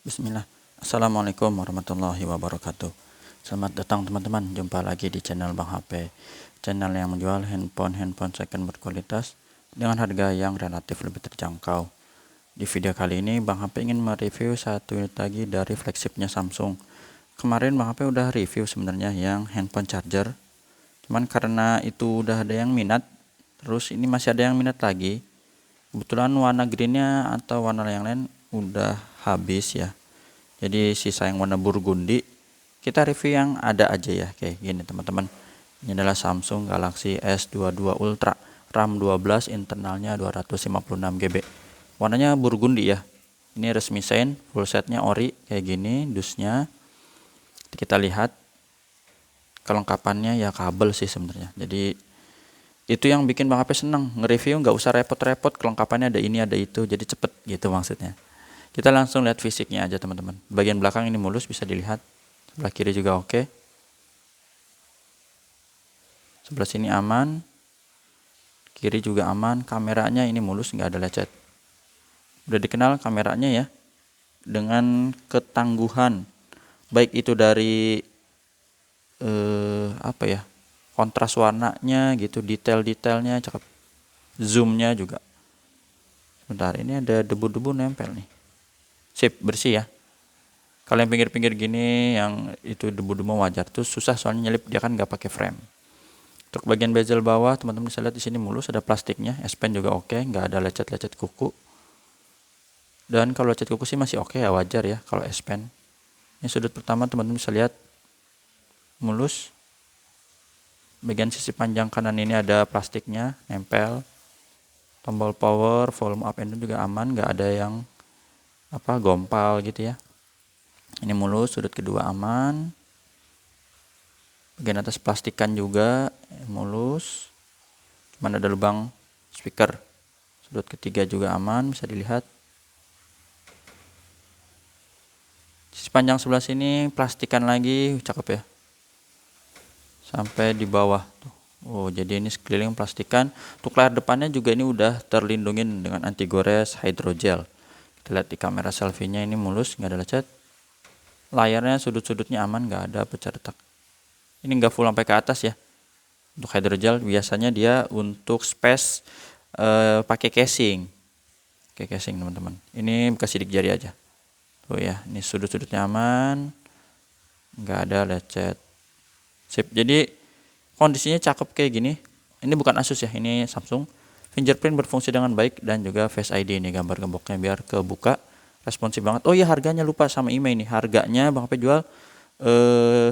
Bismillah. Assalamualaikum warahmatullahi wabarakatuh. Selamat datang teman-teman, jumpa lagi di channel Bang HP, channel yang menjual handphone second berkualitas dengan harga yang relatif lebih terjangkau. Di video kali ini Bang HP ingin mereview satu unit lagi dari flagshipnya Samsung. Kemarin Bang HP udah review sebenarnya yang handphone charger, cuman karena itu udah ada yang minat, terus ini masih ada yang minat lagi. Kebetulan warna greennya atau warna yang lain udah habis ya, jadi sisa yang warna burgundi. Kita review yang ada aja ya, kayak gini teman-teman. Ini adalah Samsung Galaxy S22 Ultra, RAM 12, internalnya 256 GB. Warnanya burgundi ya. Ini resmi sign, full setnya ori kayak gini, dusnya. Kita lihat kelengkapannya ya, kabel sih sebenarnya. Jadi itu yang bikin Bang HP seneng nge-review, nggak usah repot-repot, kelengkapannya ada ini ada itu, jadi cepet gitu maksudnya. Kita langsung lihat fisiknya aja teman-teman. Bagian belakang ini mulus, bisa dilihat. Sebelah kiri juga oke. Sebelah sini aman. Kiri juga aman. Kameranya ini mulus, nggak ada lecet. Udah dikenal kameranya ya, dengan ketangguhan. Baik itu dari kontras warnanya gitu, detail-detailnya cakep. Zoomnya juga. Bentar, ini ada debu-debu nempel nih. Sip, bersih ya. Kalau yang pinggir-pinggir gini yang itu debu-debu wajar tuh susah, soalnya nyelip, dia kan nggak pakai frame. Untuk bagian bezel bawah teman-teman bisa lihat di sini mulus, ada plastiknya. S Pen juga oke, nggak ada lecet-lecet kuku. Dan kalau lecet kuku sih masih oke ya, wajar ya kalau S Pen. Ini sudut pertama teman-teman bisa lihat mulus. Bagian sisi panjang kanan ini ada plastiknya nempel. Tombol power, volume up and down juga aman, nggak ada yang gompal gitu ya. Ini mulus, sudut kedua aman. Bagian atas plastikan juga mulus, cuman ada lubang speaker. Sudut ketiga juga aman, bisa dilihat. Sisi panjang sebelah sini plastikan lagi, cakep ya, sampai di bawah tuh. Oh, jadi ini sekeliling plastikan. Untuk layar depannya juga ini udah terlindungin dengan anti gores hydrogel. Kita lihat di kamera selfie-nya ini mulus, nggak ada lecet. Layarnya sudut-sudutnya aman, nggak ada pecah retak. Ini nggak full sampai ke atas ya. Untuk hydrogel biasanya dia untuk space pakai casing. Kayak casing teman-teman. Ini bekas sidik jari aja. Tuh ya, ini sudut-sudutnya aman, nggak ada lecet. Sip. Jadi kondisinya cakep kayak gini. Ini bukan Asus ya, ini Samsung. Fingerprint berfungsi dengan baik dan juga Face ID, ini gambar gemboknya biar kebuka. Responsif banget. Oh iya, harganya lupa sama email ini. Harganya Bang HP jual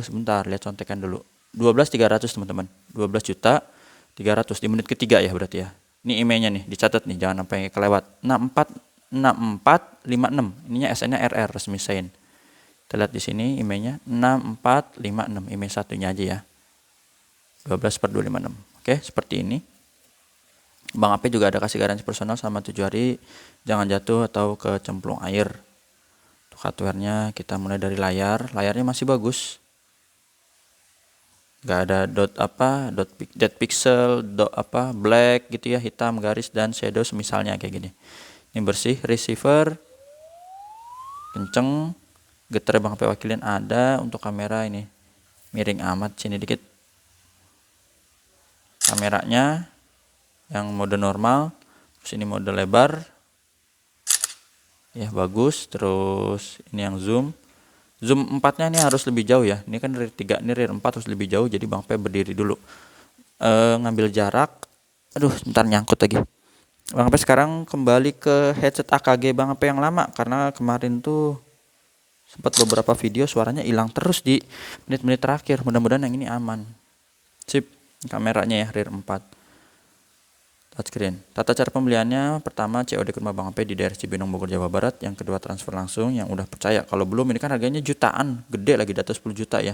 sebentar, lihat contekan dulu. 12.300 teman-teman. 12.300.000 di menit ketiga ya berarti ya. Ini emailnya nih, dicatat nih, jangan sampai kelewat. 646456. Ininya SN-nya RR, resmi sign. Kita lihat di sini emailnya 6456, email satunya aja ya. 12/256. Oke, seperti ini. Bang HP juga ada kasih garansi personal selama 7 hari, jangan jatuh atau kecemplung air. Untuk hardware-nya kita mulai dari layarnya masih bagus. Nggak ada dead pixel, black gitu ya, hitam garis dan shadow misalnya kayak gini. Ini bersih. Receiver kenceng, getar Bang HP wakilin ada. Untuk kamera ini miring amat sini dikit. Kameranya yang mode normal, terus ini mode lebar ya, bagus. Terus ini yang zoom 4-nya ini harus lebih jauh ya. Ini kan rear 3, ini rear 4 harus lebih jauh, jadi Bang P berdiri dulu ngambil jarak. Aduh, bentar nyangkut lagi. Bang P sekarang kembali ke headset AKG Bang P yang lama, karena kemarin tuh sempat beberapa video suaranya hilang terus di menit-menit terakhir. Mudah-mudahan yang ini aman. Sip. Kameranya ya, rear 4, touchscreen. Tata cara pembeliannya, pertama COD ke rumah Bang HP di daerah Cibinong, Bogor, Jawa Barat. Yang kedua transfer langsung, yang udah percaya. Kalau belum, ini kan harganya jutaan, gede lagi, di atas 10 juta ya.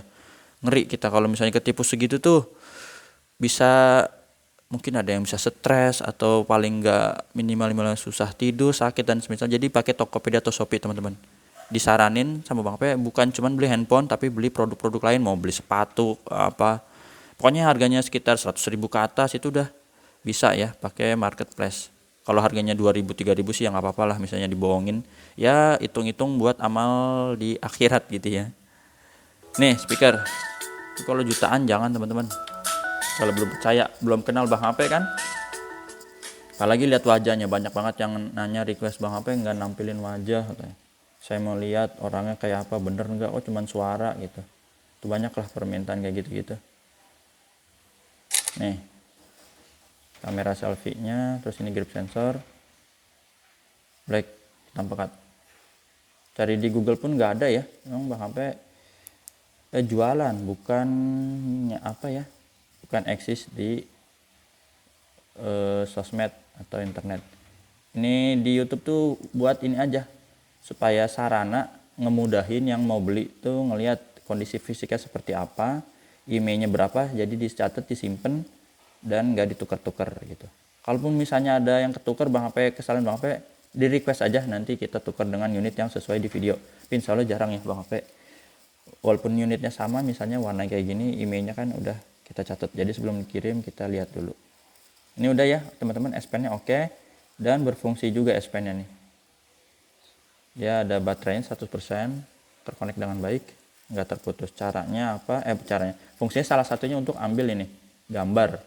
Ngeri kita kalau misalnya ketipu segitu tuh. Bisa, mungkin ada yang bisa stres, atau paling nggak minimal susah tidur, sakit dan semisal. Jadi pakai Tokopedia atau Shopee teman-teman. Disaranin sama Bang HP bukan cuma beli handphone, tapi beli produk-produk lain. Mau beli sepatu pokoknya harganya sekitar 100.000 ke atas itu udah bisa ya pakai marketplace. Kalau harganya 2.000 3.000 sih ya nggak apa-apa lah, misalnya dibohongin ya, hitung-hitung buat amal di akhirat gitu ya. Nih speaker, kalau jutaan jangan teman-teman, kalau belum percaya, belum kenal Bang HP kan, apalagi lihat wajahnya. Banyak banget yang nanya request Bang HP nggak nampilin wajah katanya. Saya mau lihat orangnya kayak apa, bener nggak, oh cuman suara gitu. Itu banyak lah permintaan kayak gitu-gitu. Nih kamera selfie nya, terus ini grip sensor black hitam pekat. Cari di Google pun nggak ada ya, memang Bang HP jualan, bukannya apa ya, bukan eksis di sosmed atau internet. Ini di YouTube tuh buat ini aja, supaya sarana ngemudahin yang mau beli tuh ngelihat kondisi fisiknya seperti apa, emailnya berapa, jadi dicatat, disimpan, dan nggak ditukar-tukar gitu. Kalaupun misalnya ada yang ketukar Bang HP, kesalahan Bang HP, di request aja, nanti kita tukar dengan unit yang sesuai di video. Tapi insya Allah jarang ya Bang HP, walaupun unitnya sama, misalnya warna kayak gini, emailnya kan udah kita catat, jadi sebelum dikirim kita lihat dulu. Ini udah ya teman-teman, S Pen nya oke, dan berfungsi juga S Pen nya nih ya. Ada baterainya 100%, terkonek dengan baik, nggak terputus. Caranya apa, caranya, fungsinya salah satunya untuk ambil ini gambar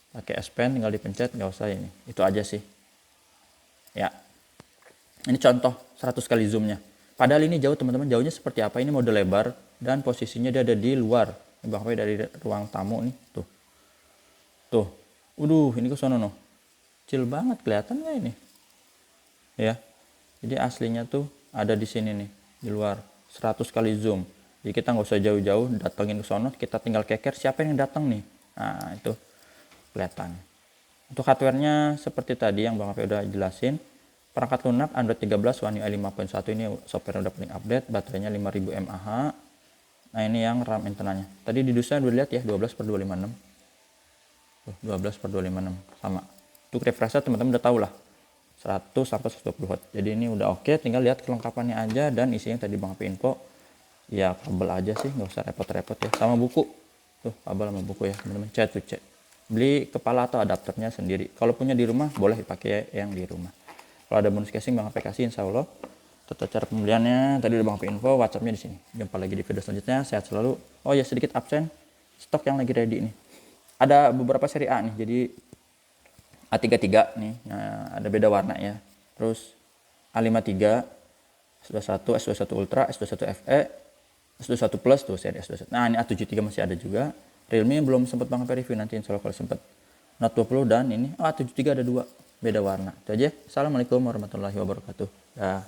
pakai S Pen, tinggal dipencet, nggak usah ini, itu aja sih ya. Ini contoh 100 kali zoomnya, padahal ini jauh teman-teman. Jauhnya seperti apa, ini mode lebar dan posisinya dia ada di luar. Ini Bang HP dari ruang tamu nih, tuh, ini ke sono noh, kecil banget, kelihatan nggak ini ya. Jadi aslinya tuh ada di sini nih, di luar, 100 kali zoom. Jadi kita nggak usah jauh-jauh datengin ke sono, kita tinggal keker siapa yang datang nih, nah itu kelihatan. Untuk hardware-nya seperti tadi yang Bang HP udah jelasin. Perangkat lunak Android 13 One UI 5.1, ini software udah paling update, baterainya 5000 mAh. Nah ini yang RAM internalnya, tadi di dusnya udah lihat ya, 12/256, 12/256 sama. Untuk refresh teman-teman udah tahu lah, 100 sampai 120 watt. Jadi ini udah oke, tinggal lihat kelengkapannya aja, dan isinya tadi Bang HP info ya. Kabel aja sih, nggak usah repot-repot ya, sama buku tuh, kabel sama buku ya teman-teman. C to C, beli kepala atau adapternya sendiri. Kalau punya di rumah boleh dipakai yang di rumah. Kalau ada bonus casing Bang HP kasih insya Allah. Tata cara pembeliannya tadi udah Bang HP info, WhatsAppnya di sini. Jumpa lagi di video selanjutnya, sehat selalu. Oh ya, sedikit absen, stok yang lagi ready ini ada beberapa seri A nih, jadi A33 nih, nah, ada beda warna ya. Terus A53, S21, S21 Ultra, S21 FE, S21 Plus tuh seri S21. Nah ini A73 masih ada juga. Realme belum sempat Bang HP review, nanti insya Allah kalau sempat. Note 20 dan ini A73 ada dua, beda warna. Itu aja. Assalamualaikum warahmatullahi wabarakatuh. Dah.